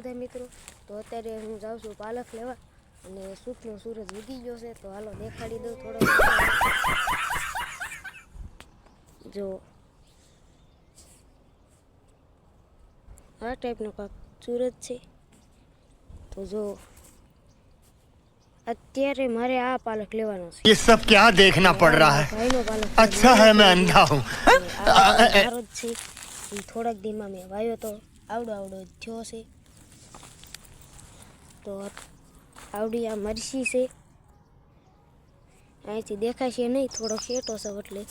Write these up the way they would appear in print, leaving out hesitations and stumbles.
બધા મિત્રો। તો અત્યારે હું જાઉં છું પાલક લેવા અને સૂકનો સૂરજ ઉગી ગયો છે, તો હાલો દેખાડી દઉં થોડો। જો આ ટાઈપનો કાંક સૂરજ છે। તો જો અત્યારે મારે આ પાલક લેવાનો છે। ये सब क्या देखना पड़ रहा है? ભાઈનો પાલક अच्छा है मैं अंधा हूँ। મારો જ છે। એ થોડાક દિનમાં મેં વાવ્યો તો આવડો થયો છે। તો આવડી આ મરસી છે, અહીંથી દેખાશે નહીં, થોડો શેટો છે એટલે।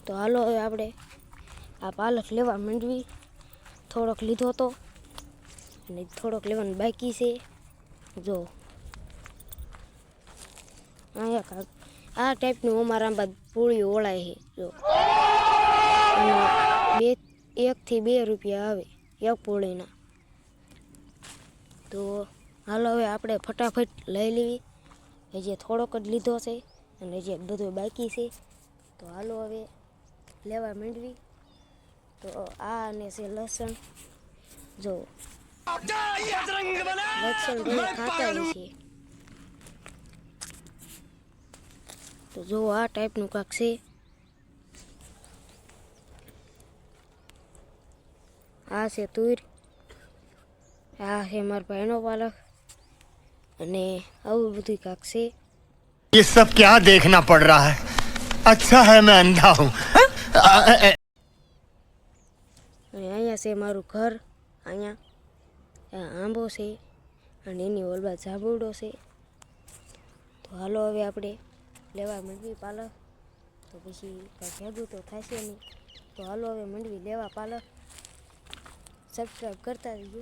તો હાલો હવે આપણે આ પાલક લેવા માંડવી। થોડોક લીધો તો અને થોડોક લેવાનું બાકી છે। જો અહીંયા કાંક આ ટાઈપનું અમારા આંબા પૂળી ઓળાય છે। જો અને 1 થી 2 રૂપિયા આવે એક પૂળીના। તો હાલો હવે આપણે ફટાફટ લઈ લેવી। હજી થોડોક જ લીધો છે અને હજી બધું બાકી છે। તો હાલો હવે લેવા માંડવી। તો આ અને છે લસણ। જો લસણ ઘણા ખાતા છે। તો જો આ ટાઈપનું કાંક છે। આ છે તુર, આ છે મારા ભાઈનો પાલક અને આવું બધું કાંક છે। ये सब क्या देखना पड़ रहा है? अच्छा है मैं अंधा हूँ। અને અહીંયા છે મારું ઘર। અહીંયા આ આંબો છે અને એની ઓલબા જાંબુડો છે। તો હાલો હવે આપણે લેવા માંડવી પાલક। તો પછી કાંઈ ભેગું તો થશે નહીં। તો હાલો હવે માંડવી લેવા પાલક। સબસ્ક્રાઈબ કરતા રહીજો।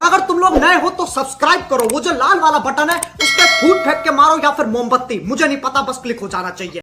अगर तुम लोग नए हो तो सब्सक्राइब करो, वो जो लाल वाला बटन है उस पर फूट फेंक के मारो या फिर मोमबत्ती, मुझे नहीं पता, बस क्लिक हो जाना चाहिए।